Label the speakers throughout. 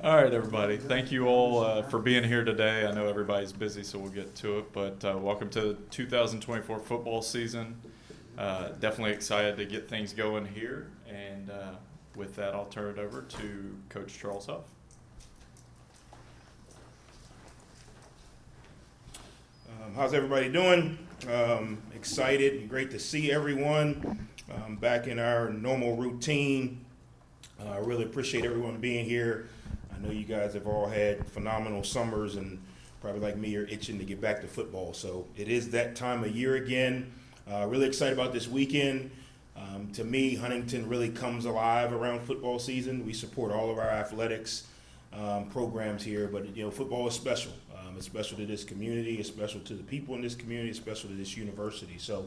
Speaker 1: All right, everybody. Thank you all for being here today. I know everybody's busy, so we'll get to it. But welcome to the 2024 football season. Definitely excited to get things going here. And with that, I'll turn it over to Coach Charles Huff.
Speaker 2: How's everybody doing? Excited and great to see everyone back in our normal routine. I really appreciate everyone being here. I know you guys have all had phenomenal summers and probably like me are itching to get back to football. So it is that time of year again. Really excited about this weekend. To me, Huntington really comes alive around football season. We support all of our athletics programs here, but football is special. It's special to this community. It's special to the people in this community. It's special to this university. So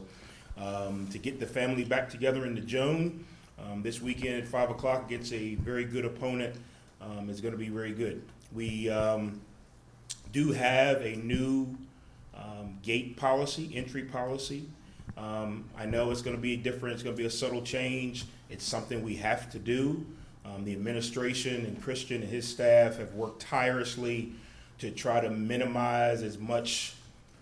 Speaker 2: to get the family back together in the Joan this weekend at 5 o'clock against a very good opponent is going to be very good. We do have a new gate policy, entry policy. I know it's going to be different. It's going to be a subtle change. It's something we have to do. The administration and Christian and his staff have worked tirelessly to try to minimize as much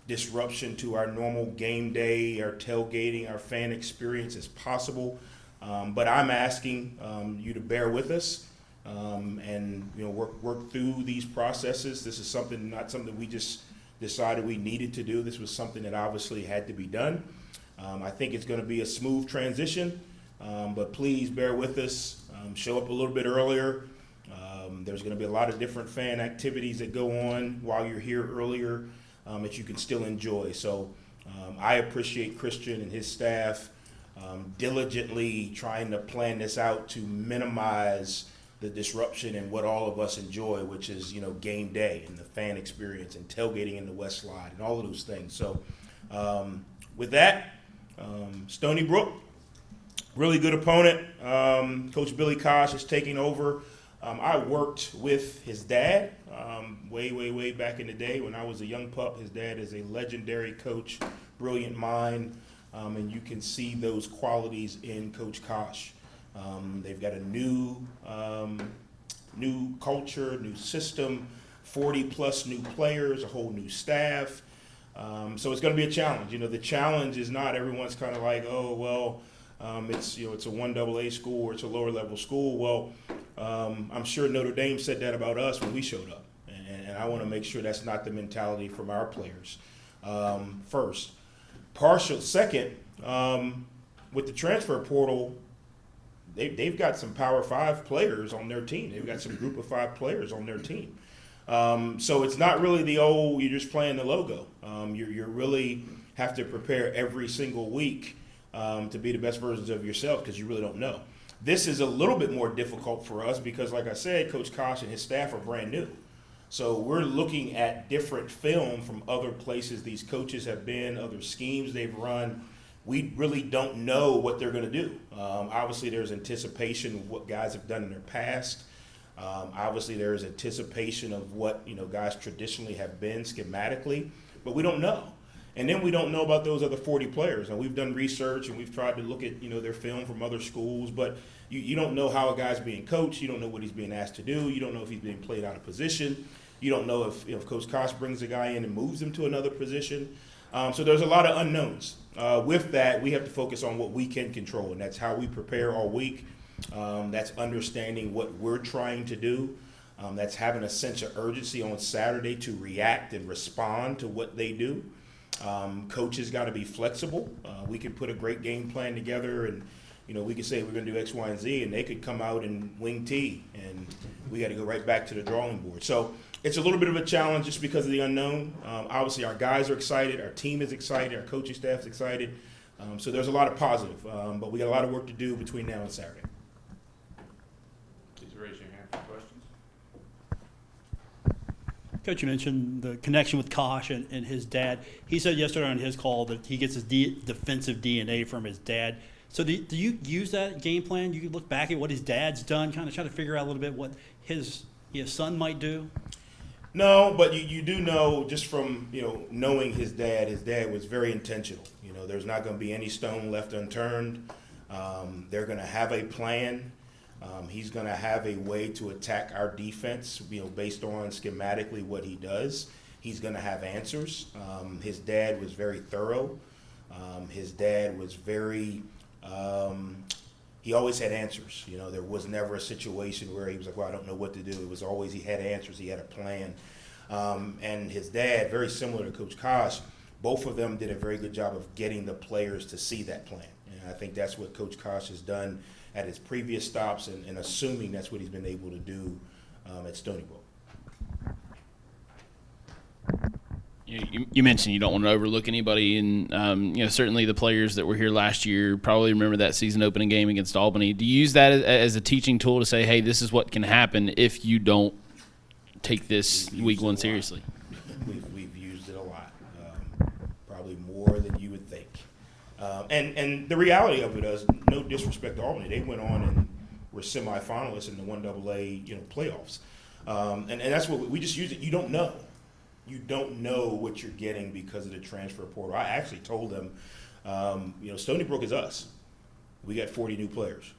Speaker 2: disruption to our normal game day, our tailgating, our fan experience as possible. But I'm asking you to bear with us and work through these processes. This is not something we just decided we needed to do. This was something that obviously had to be done. I think it's going to be a smooth transition, but please bear with us. Show up a little bit earlier. There's going to be a lot of different fan activities that go on while you're here earlier that you can still enjoy. So I appreciate Christian and his staff diligently trying to plan this out to minimize the disruption and what all of us enjoy, which is game day and the fan experience and tailgating in the West Slide and all of those things. So with that, Stony Brook, really good opponent. Coach Billy Kosh is taking over. I worked with his dad way back in the day when I was a young pup. His dad is a legendary coach, brilliant mind, and you can see those qualities in Coach Kosh. They've got a new culture, new system, 40-plus new players, a whole new staff. So it's going to be a challenge. The challenge is not everyone's kind of like, oh, well, it's a 1AA school or it's a lower level school. Well, I'm sure Notre Dame said that about us when we showed up, and I want to make sure that's not the mentality from our players. First, second, with the transfer portal, they've got some Power 5 players on their team. They've got some Group of 5 players on their team. So it's not really the old, you're just playing the logo. You really have to prepare every single week to be the best versions of yourself because you really don't know. This is a little bit more difficult for us because, like I said, Coach Kosh and his staff are brand new. So we're looking at different film from other places these coaches have been, other schemes they've run. We really don't know what they're going to do. Obviously, there's anticipation of what guys have done in their past. Obviously, there's anticipation of what guys traditionally have been schematically, but we don't know. And then we don't know about those other 40 players. And we've done research and we've tried to look at their film from other schools, but you don't know how a guy's being coached. You don't know what he's being asked to do. You don't know if he's being played out of position. You don't know if Coach Kosh brings a guy in and moves him to another position. So there's a lot of unknowns. With that, we have to focus on what we can control, and that's how we prepare all week. That's understanding what we're trying to do. That's having a sense of urgency on Saturday to react and respond to what they do. Coaches got to be flexible. We can put a great game plan together and we could say we're going to do X, Y, and Z, and they could come out and wing T, and we got to go right back to the drawing board. So it's a little bit of a challenge just because of the unknown. Obviously, our guys are excited, our team is excited, our coaching staff's excited. So there's a lot of positive, but we got a lot of work to do between now and Saturday.
Speaker 1: Please raise your hand for questions.
Speaker 3: Coach, you mentioned the connection with Kosh and his dad. He said yesterday on his call that he gets his defensive DNA from his dad. So do you use that game plan? You look back at what his dad's done, kind of try to figure out a little bit what his son might do?
Speaker 2: No, but you do know just from knowing his dad was very intentional. There's not going to be any stone left unturned. They're going to have a plan. He's going to have a way to attack our defense, based on schematically what he does. He's going to have answers. His dad was very thorough. His dad was very he always had answers. There was never a situation where he was like, well, I don't know what to do. It was always he had answers. He had a plan. And his dad, very similar to Coach Kosh, both of them did a very good job of getting the players to see that plan. And I think that's what Coach Kosh has done at his previous stops, and assuming that's what he's been able to do at Stony Brook.
Speaker 4: You mentioned you don't want to overlook anybody, and certainly the players that were here last year probably remember that season opening game against Albany. Do you use that as a teaching tool to say, hey, this is what can happen if you don't take this week one seriously?
Speaker 2: We've used it a lot, probably more than you would think. And the reality of it is, no disrespect to Albany, they went on and were semifinalists in the 1AA playoffs, and that's what we just use it. You don't know. You don't know what you're getting because of the transfer portal. I actually told them, Stony Brook is us. We got 40 new players.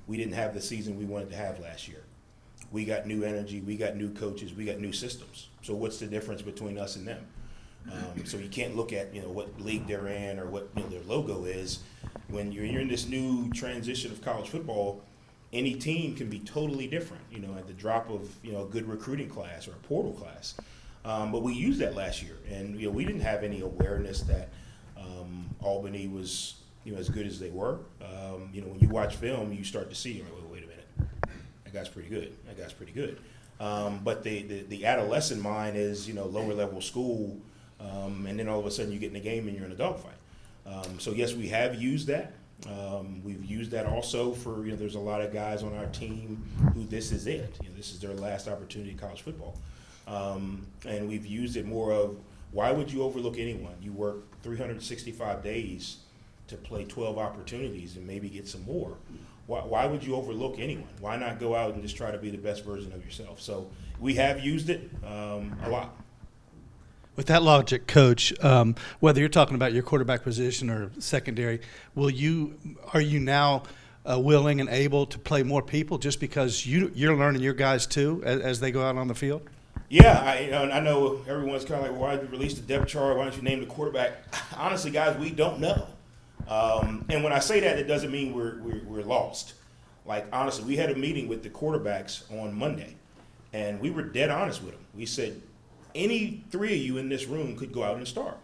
Speaker 2: We didn't have the season we wanted to have last year. We got new energy. We got new coaches. We got new systems. So what's the difference between us and them? So you can't look at what league they're in or what their logo is. When you're in this new transition of college football, any team can be totally different. At the drop of a good recruiting class or a portal class. But we used that last year, and we didn't have any awareness that Albany was as good as they were. When you watch film, you start to see, wait a minute, that guy's pretty good. That guy's pretty good. But the adolescent mind is lower level school, and then all of a sudden you get in the game and you're in a dogfight. So yes, we have used that. We've used that also for there's a lot of guys on our team who this is it. This is their last opportunity in college football. And we've used it more of, why would you overlook anyone? You work 365 days to play 12 opportunities and maybe get some more. Why would you overlook anyone? Why not go out and just try to be the best version of yourself? So we have used it a lot.
Speaker 5: With that logic, Coach, whether you're talking about your quarterback position or secondary, are you now willing and able to play more people just because you're learning your guys too as they go out on the field?
Speaker 2: Yeah, I know everyone's kind of like, why did you release the depth chart? Why don't you name the quarterback? Honestly, guys, we don't know. And when I say that, it doesn't mean we're lost. Like, honestly, we had a meeting with the quarterbacks on Monday, and we were dead honest with them. We said, any three of you in this room could go out and start.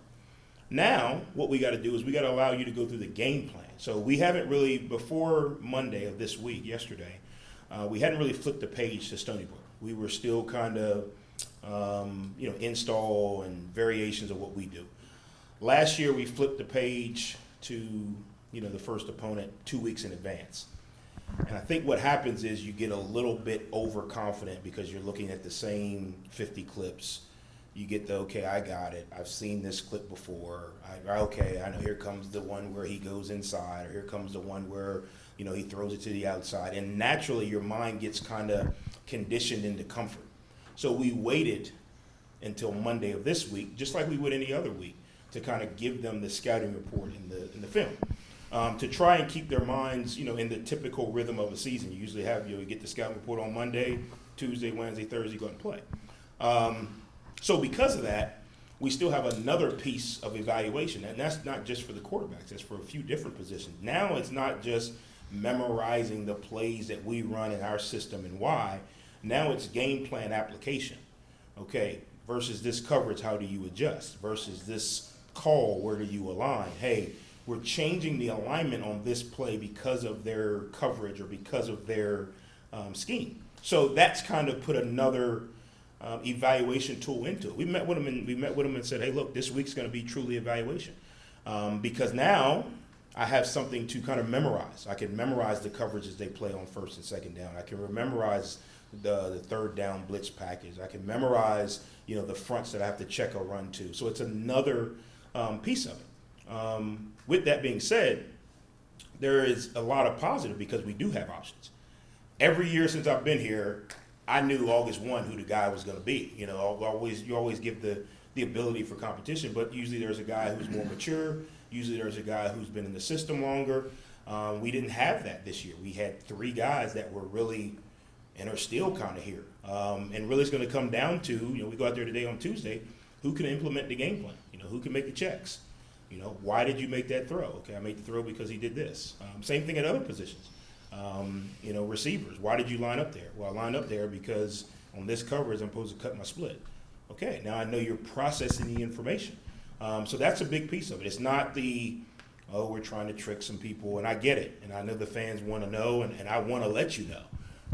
Speaker 2: Now, what we got to do is we got to allow you to go through the game plan. So we haven't really, before Monday of this week, yesterday, we hadn't really flipped the page to Stony Brook. We were still kind of install and variations of what we do. Last year, we flipped the page to, the first opponent 2 weeks in advance. And I think what happens is you get a little bit overconfident because you're looking at the same 50 clips. You get okay, I got it. I've seen this clip before. I know here comes the one where he goes inside, or here comes the one where, he throws it to the outside. And naturally, your mind gets kind of conditioned into comfort. So we waited until Monday of this week, just like we would any other week, to kind of give them the scouting report in the film, to try and keep their minds, in the typical rhythm of a season. You usually have you get the scouting report on Monday, Tuesday, Wednesday, Thursday, go and play. So because of that, we still have another piece of evaluation, and that's not just for the quarterbacks. That's for a few different positions. Now it's not just memorizing the plays that we run in our system and why. Now it's game plan application. Okay, versus this coverage, how do you adjust? Versus this call, where do you align? Hey, we're changing the alignment on this play because of their coverage or because of their scheme. So that's kind of put another evaluation tool into it. We met with them and said, hey, look, this week's going to be truly evaluation, because now I have something to kind of memorize. I can memorize the coverages they play on first and second down. I can memorize the third down blitz package. I can memorize, the fronts that I have to check or run to. So it's another piece of it. With that being said, there is a lot of positive because we do have options. Every year since I've been here, I knew August 1 who the guy was going to be. You always give the ability for competition, but usually there's a guy who's more mature. Usually there's a guy who's been in the system longer. We didn't have that this year. We had 3 guys that were really and are still kind of here. And really it's going to come down to, we go out there today on Tuesday, who can implement the game plan? Who can make the checks? Why did you make that throw? Okay, I made the throw because he did this. Same thing at other positions. Receivers, why did you line up there? Well, I lined up there because on this coverage I'm supposed to cut my split. Okay, now I know you're processing the information. So that's a big piece of it. It's not we're trying to trick some people, and I get it, and I know the fans want to know, and I want to let you know.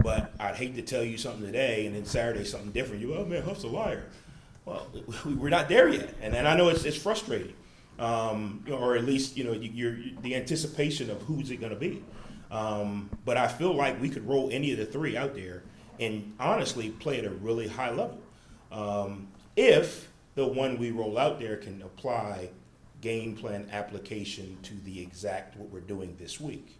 Speaker 2: But I'd hate to tell you something today, and then Saturday something different. You go, oh man, Huff's a liar. Well, we're not there yet, and I know it's frustrating, or at least you're the anticipation of who's it going to be. But I feel like we could roll any of the 3 out there and honestly play at a really high level. If the one we roll out there can apply game plan application to the exact what we're doing this week.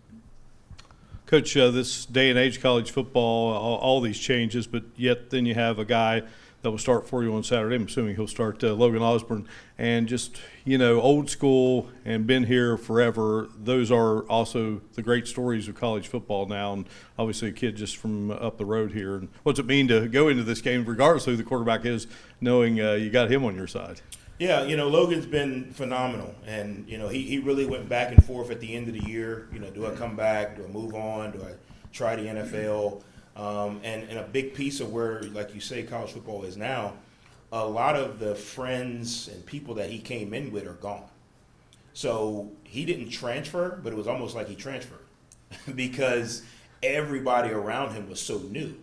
Speaker 6: Coach, this day and age, college football, all these changes, but yet then you have a guy that will start for you on Saturday. I'm assuming he'll start Logan Osborne. And just, old school and been here forever, those are also the great stories of college football now. And obviously a kid just from up the road here. And what's it mean to go into this game, regardless of who the quarterback is, knowing you got him on your side?
Speaker 2: Yeah, Logan's been phenomenal, and he really went back and forth at the end of the year. Do I come back? Do I move on? Do I try the NFL? And a big piece of where, like you say, college football is now, a lot of the friends and people that he came in with are gone. So he didn't transfer, but it was almost like he transferred because everybody around him was so new.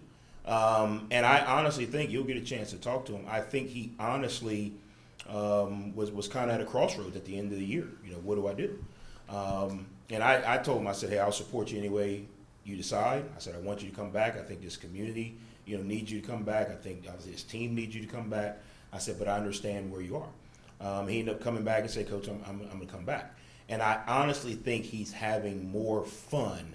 Speaker 2: And I honestly think you'll get a chance to talk to him. I think he honestly was kind of at a crossroads at the end of the year. What do I do? And I told him, I said, hey, I'll support you any way you decide. I said, I want you to come back. I think this community, needs you to come back. I think obviously this team needs you to come back. I said, but I understand where you are. He ended up coming back and said, Coach, I'm going to come back. And I honestly think he's having more fun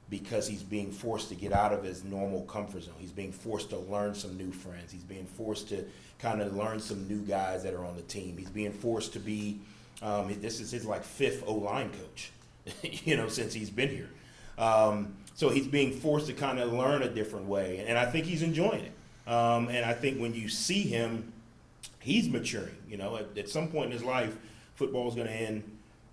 Speaker 2: because he's being forced to get out of his normal comfort zone. He's being forced to learn some new friends. He's being forced to kind of learn some new guys that are on the team. He's being forced to be, this is his 5th O-line coach, since he's been here. So he's being forced to kind of learn a different way, and I think he's enjoying it. And I think when you see him, he's maturing. At some point in his life, football is going to end.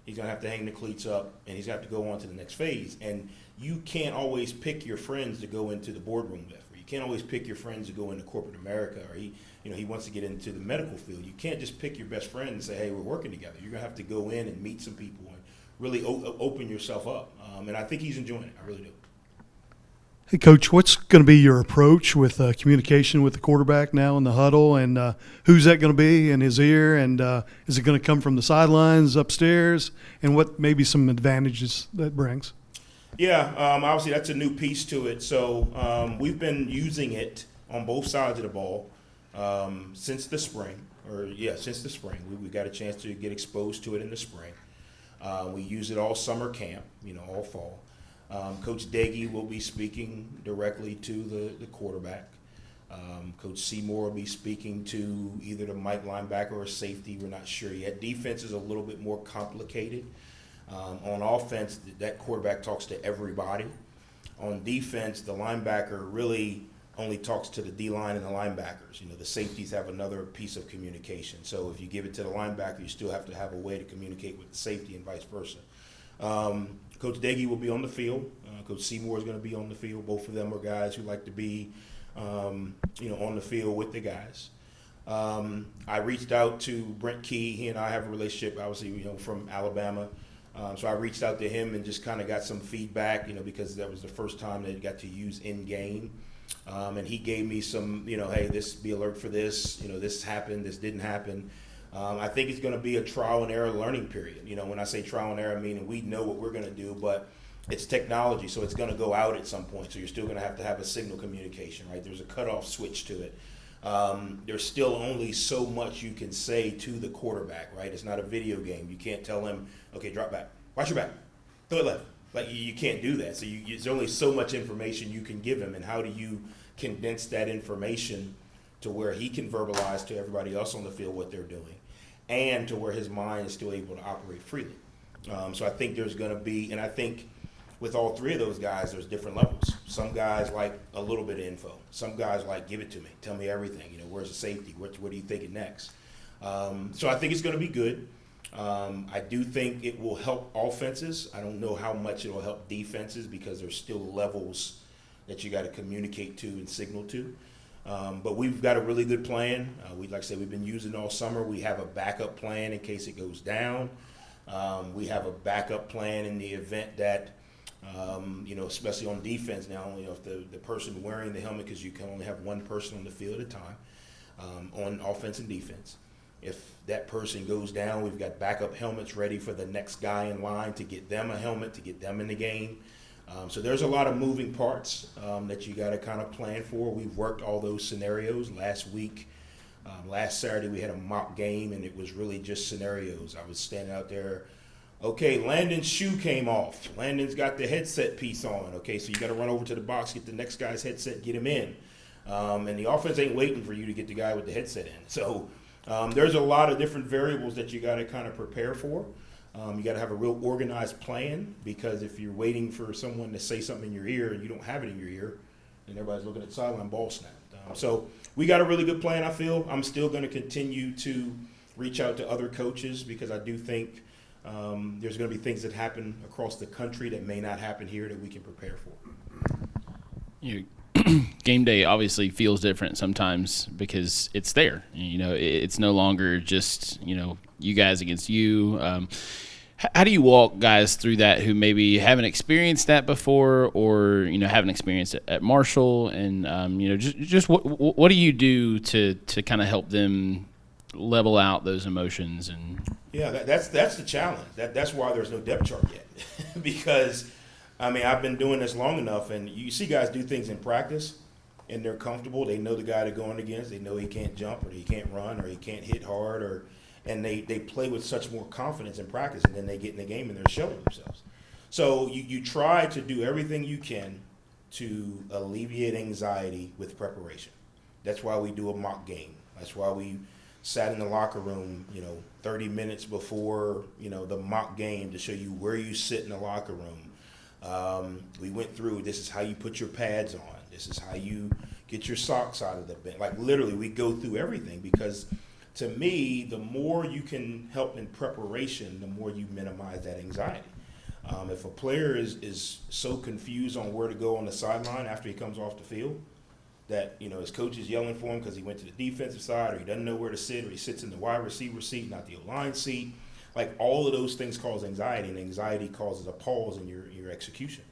Speaker 2: He's going to have to hang the cleats up, and he's got to go on to the next phase. And you can't always pick your friends to go into the boardroom with, or you can't always pick your friends to go into corporate America, or he wants to get into the medical field. You can't just pick your best friend and say, hey, we're working together. You're going to have to go in and meet some people and really open yourself up. And I think he's enjoying it. I really do.
Speaker 7: Hey, Coach, what's going to be your approach with communication with the quarterback now in the huddle, and who's that going to be in his ear, and is it going to come from the sidelines, upstairs, and what maybe some advantages that brings?
Speaker 2: Yeah, obviously that's a new piece to it. So we've been using it on both sides of the ball since the spring. We got a chance to get exposed to it in the spring. We use it all summer camp, all fall. Coach Deggy will be speaking directly to the quarterback. Coach Seymour will be speaking to either the Mike linebacker or safety. We're not sure yet. Defense is a little bit more complicated. On offense, that quarterback talks to everybody. On defense, the linebacker really only talks to the D-line and the linebackers. The safeties have another piece of communication. So if you give it to the linebacker, you still have to have a way to communicate with the safety and vice versa. Coach Deggy will be on the field. Coach Seymour is going to be on the field. Both of them are guys who like to be, on the field with the guys. I reached out to Brent Key. He and I have a relationship, obviously, from Alabama. So I reached out to him and just kind of got some feedback, because that was the first time they got to use in-game. And he gave me some, hey, be alert for this. This happened, this didn't happen. I think it's going to be a trial and error learning period. When I say trial and error, meaning we know what we're going to do, but it's technology, so it's going to go out at some point. So you're still going to have a signal communication, right? There's a cutoff switch to it. There's still only so much you can say to the quarterback, right? It's not a video game. You can't tell him, okay, drop back, watch your back, throw it left. Like you can't do that. So there's only so much information you can give him, and how do you condense that information to where he can verbalize to everybody else on the field what they're doing, and to where his mind is still able to operate freely. So I think there's going to be, and I think with all three of those guys, there's different levels. Some guys like a little bit of info. Some guys like, give it to me, tell me everything. Where's the safety? What are you thinking next? So I think it's going to be good. I do think it will help offenses. I don't know how much it will help defenses because there's still levels that you got to communicate to and signal to. But we've got a really good plan. Like I said, we've been using it all summer. We have a backup plan in case it goes down. We have a backup plan in the event that, especially on defense now, if the person wearing the helmet, because you can only have one person on the field at a time on offense and defense. If that person goes down, we've got backup helmets ready for the next guy in line to get them a helmet, to get them in the game. So there's a lot of moving parts that you got to kind of plan for. We've worked all those scenarios last week. Last Saturday we had a mock game, and it was really just scenarios. I was standing out there. Okay, Landon's shoe came off. Landon's got the headset piece on. Okay, so you got to run over to the box, get the next guy's headset, get him in. And the offense ain't waiting for you to get the guy with the headset in. So there's a lot of different variables that you got to kind of prepare for. You got to have a real organized plan, because if you're waiting for someone to say something in your ear and you don't have it in your ear, then everybody's looking at the sideline, ball snap. So we got a really good plan, I feel. I'm still going to continue to reach out to other coaches, because I do think there's going to be things that happen across the country that may not happen here that we can prepare for.
Speaker 4: Game day obviously feels different sometimes because it's there. It's no longer just, you guys against you. How do you walk guys through that who maybe haven't experienced that before, or haven't experienced it at Marshall, and just what do you do to kind of help them level out those emotions? And
Speaker 2: that's the challenge. That's why there's no depth chart yet, because I've been doing this long enough, and you see guys do things in practice, and they're comfortable. They know the guy they're going against. They know he can't jump, or he can't run, or he can't hit hard, and they play with such more confidence in practice, and then they get in the game and they're showing themselves. So you try to do everything you can to alleviate anxiety with preparation. That's why we do a mock game. That's why we sat in the locker room, 30 minutes before, the mock game to show you where you sit in the locker room. We went through, this is how you put your pads on. This is how you get your socks out of the bin. Like literally, we go through everything, because to me, the more you can help in preparation, the more you minimize that anxiety. If a player is so confused on where to go on the sideline after he comes off the field, that his coach is yelling for him because he went to the defensive side, or he doesn't know where to sit, or he sits in the wide receiver seat, not the O-line seat. Like all of those things cause anxiety, and anxiety causes a pause in your execution.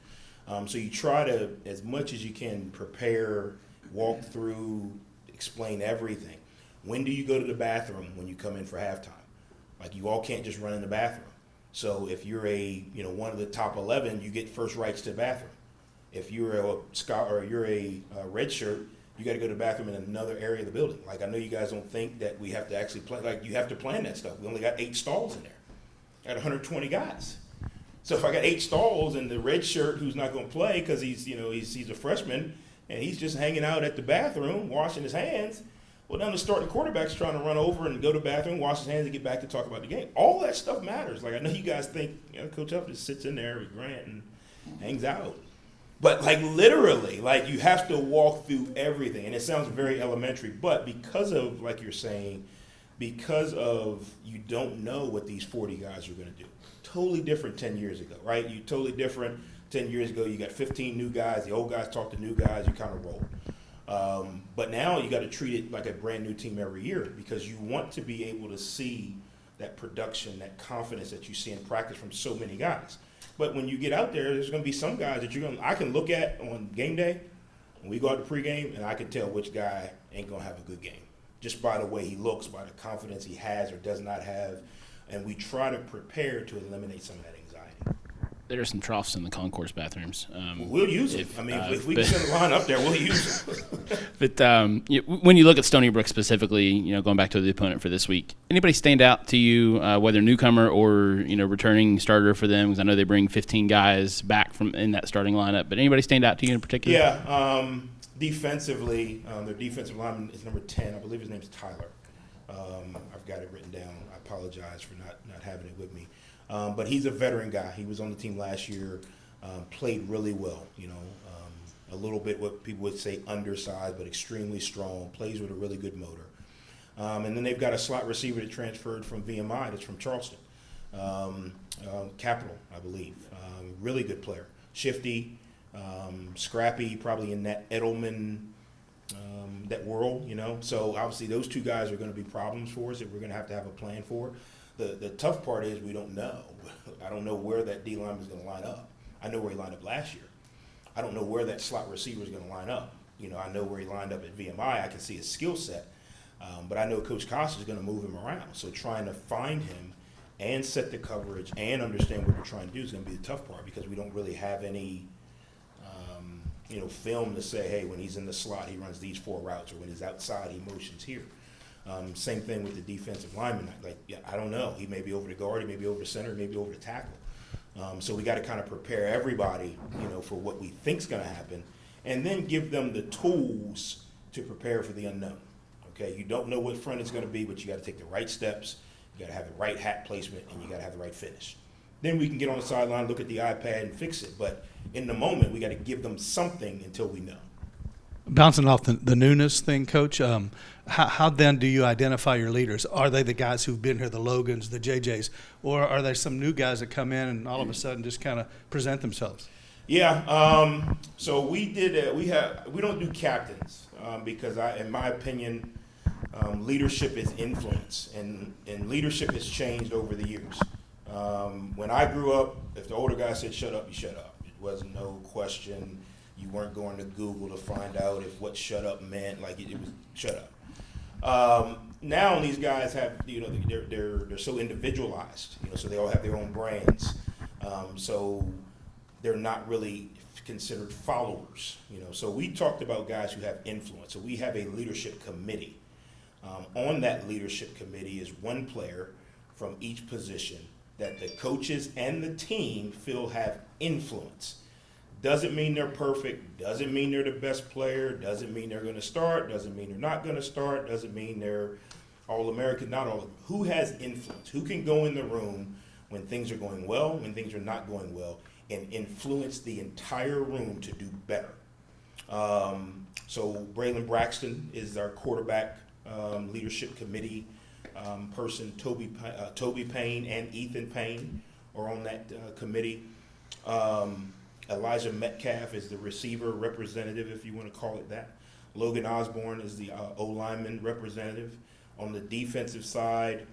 Speaker 2: So you try to, as much as you can, prepare, walk through, explain everything. When do you go to the bathroom when you come in for halftime? Like you all can't just run in the bathroom. So if you're one of the top 11, you get first rights to the bathroom. If you're a red shirt, you got to go to the bathroom in another area of the building. Like I know you guys don't think that we have to actually plan. Like you have to plan that stuff. We only got 8 stalls in there. I got 120 guys. So if I got 8 stalls and the red shirt who's not going to play because he's a freshman and he's just hanging out at the bathroom washing his hands, well, now the starting quarterback's trying to run over and go to the bathroom, wash his hands, and get back to talk about the game. All that stuff matters. Like I know you guys think Coach Huff just sits in there with Grant and hangs out. But like literally, like you have to walk through everything. And it sounds very elementary, but because of, like you're saying, because of you don't know what these 40 guys are going to do. Totally different 10 years ago, right? You totally different 10 years ago. You got 15 new guys. The old guys talk to new guys. You kind of roll. But now you got to treat it like a brand new team every year, because you want to be able to see that production, that confidence that you see in practice from so many guys. But when you get out there, there's going to be some guys that I can look at on game day when we go out to pregame, and I can tell which guy ain't going to have a good game just by the way he looks, by the confidence he has or does not have. And we try to prepare to eliminate some of that anxiety.
Speaker 4: There are some troughs in the concourse bathrooms.
Speaker 2: We'll use it. If we can send a line up there, we'll use it.
Speaker 4: But when you look at Stony Brook specifically, going back to the opponent for this week, anybody stand out to you, whether newcomer or returning starter for them? Because I know they bring 15 guys back from in that starting lineup. But anybody stand out to you in particular?
Speaker 2: Yeah, defensively, their defensive lineman is number 10. I believe his name's Tyler. I've got it written down. I apologize for not having it with me. But he's a veteran guy. He was on the team last year, played really well, a little bit what people would say undersized, but extremely strong, plays with a really good motor. And then they've got a slot receiver that transferred from VMI that's from Charleston, Capital, I believe. Really good player. Shifty, scrappy, probably in that Edelman, that world, So obviously those two guys are going to be problems for us that we're going to have a plan for. The tough part is we don't know. I don't know where that D line is going to line up. I know where he lined up last year. I don't know where that slot receiver is going to line up. I know where he lined up at VMI. I can see his skill set. But I know Coach Costa is going to move him around. So trying to find him and set the coverage and understand what we're trying to do is going to be the tough part because we don't really have any, film to say, hey, when he's in the slot, he runs these 4 routes, or when he's outside, he motions here. Same thing with the defensive lineman. I don't know. He may be over the guard, he may be over the center, he may be over the tackle. So we got to kind of prepare everybody, for what we think's going to happen, and then give them the tools to prepare for the unknown. Okay, you don't know what front is going to be, but you got to take the right steps. You got to have the right hat placement, and you got to have the right finish. Then we can get on the sideline, look at the iPad, and fix it. But in the moment, we got to give them something until we know.
Speaker 5: Bouncing off the newness thing, Coach, how then do you identify your leaders? Are they the guys who've been here, the Logans, the JJs, or are there some new guys that come in and all of a sudden just kind of present themselves?
Speaker 2: Yeah, so we did. We don't do captains because in my opinion, leadership is influence, and leadership has changed over the years. When I grew up, if the older guy said shut up, you shut up. It wasn't no question. You weren't going to Google to find out if what shut up meant. It was shut up. Now these guys have, they're so individualized, so they all have their own brands. So they're not really considered followers, So we talked about guys who have influence. So we have a leadership committee. On that leadership committee is one player from each position that the coaches and the team feel have influence. Doesn't mean they're perfect, doesn't mean they're the best player, doesn't mean they're going to start, doesn't mean they're not going to start, doesn't mean they're All-American, not all. Who has influence? Who can go in the room when things are going well, when things are not going well, and influence the entire room to do better? So Braylon Braxton is our quarterback leadership committee person. Toby Payne and Ethan Payne are on that committee. Elijah Metcalf is the receiver representative, if you want to call it that. Logan Osborne is the O-lineman representative. On the defensive side,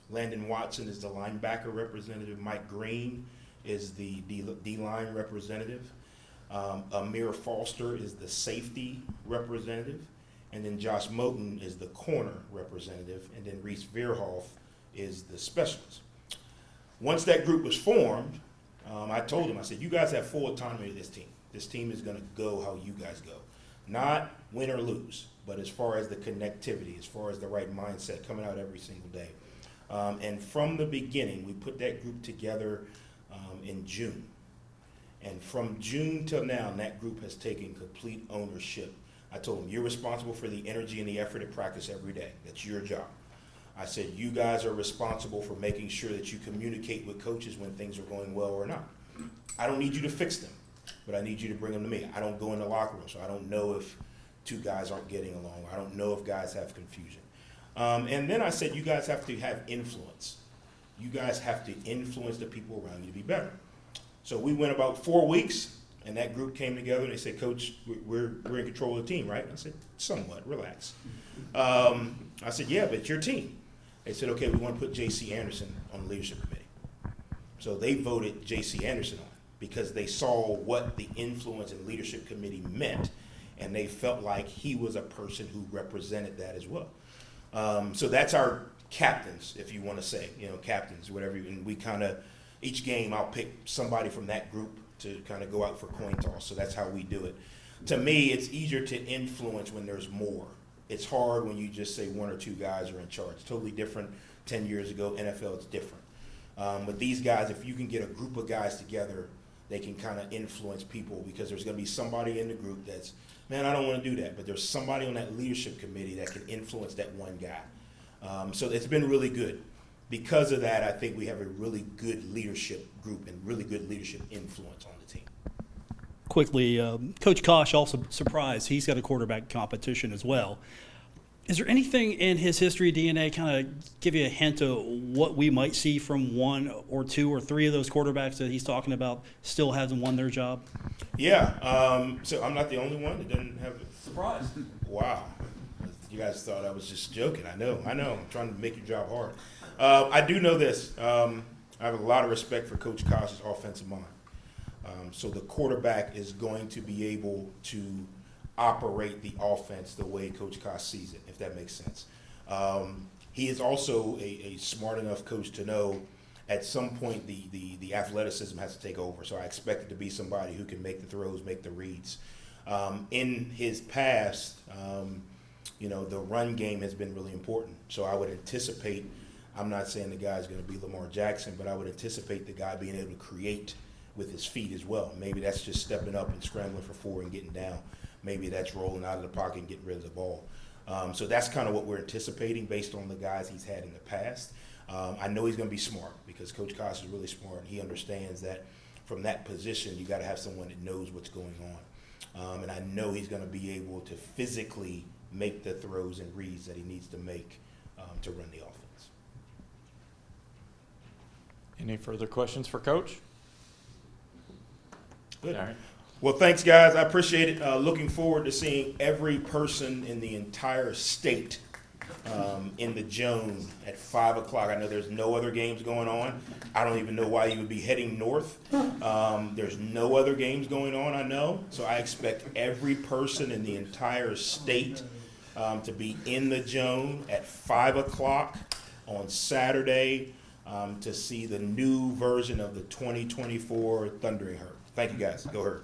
Speaker 2: Landon Watson is the linebacker representative. Mike Green is the D-line representative. Amir Foster is the safety representative. And then Josh Moten is the corner representative. And then Reese Veerhoff is the specialist. Once that group was formed, I told him, I said, you guys have full autonomy to this team. This team is going to go how you guys go. Not win or lose, but as far as the connectivity, as far as the right mindset coming out every single day. And from the beginning, we put that group together in June. And from June till now, that group has taken complete ownership. I told them, you're responsible for the energy and the effort at practice every day. That's your job. I said, you guys are responsible for making sure that you communicate with coaches when things are going well or not. I don't need you to fix them, but I need you to bring them to me. I don't go in the locker room, so I don't know if two guys aren't getting along. I don't know if guys have confusion. And then I said, you guys have to have influence. You guys have to influence the people around you to be better. So we went about 4 weeks, and that group came together, and they said, Coach, we're in control of the team, right? I said, somewhat, relax. I said, yeah, but it's your team. They said, okay, we want to put J.C. Anderson on the leadership committee. So they voted J.C. Anderson on because they saw what the influence and leadership committee meant, and they felt like he was a person who represented that as well. So that's our captains, if you want to say, captains, whatever. And we kind of, each game I'll pick somebody from that group to kind of go out for coin toss. So that's how we do it. To me, it's easier to influence when there's more. It's hard when you just say one or two guys are in charge. It's totally different 10 years ago. NFL, it's different. But these guys, if you can get a group of guys together, they can kind of influence people because there's going to be somebody in the group that's, man, I don't want to do that. But there's somebody on that leadership committee that can influence that one guy. So it's been really good. because of that, I think we have a really good leadership group and really good leadership influence on the team.
Speaker 3: Quickly, Coach Kosh also surprised. He's got a quarterback competition as well. Is there anything in his history DNA kind of give you a hint of what we might see from one or two or three of those quarterbacks that he's talking about still hasn't won their job?
Speaker 2: Yeah, so I'm not the only one that doesn't have it.
Speaker 3: Surprise.
Speaker 2: Wow. You guys thought I was just joking. I know. I'm trying to make your job hard. I do know this. I have a lot of respect for Coach Kosh's offensive mind. So the quarterback is going to be able to operate the offense the way Coach Kosh sees it, if that makes sense. He is also a smart enough coach to know at some point the athleticism has to take over. So I expect it to be somebody who can make the throws, make the reads. In his past, the run game has been really important. So I would anticipate, I'm not saying the guy's going to be Lamar Jackson, but I would anticipate the guy being able to create with his feet as well. Maybe that's just stepping up and scrambling for 4 and getting down. Maybe that's rolling out of the pocket and getting rid of the ball. So that's kind of what we're anticipating based on the guys he's had in the past. I know he's going to be smart because Coach Kosh is really smart, and he understands that from that position, you got to have someone that knows what's going on. And I know he's going to be able to physically make the throws and reads that he needs to make to run the offense.
Speaker 1: Any further questions for Coach?
Speaker 2: Good.
Speaker 1: All right.
Speaker 2: Well, thanks, guys. I appreciate it. Looking forward to seeing every person in the entire state in the Joan at 5 o'clock. I know there's no other games going on. I don't even know why you would be heading north. There's no other games going on, I know. So I expect every person in the entire state to be in the Joan at 5 o'clock on Saturday to see the new version of the 2024 Thundering Herd. Thank you, guys. Go Herd.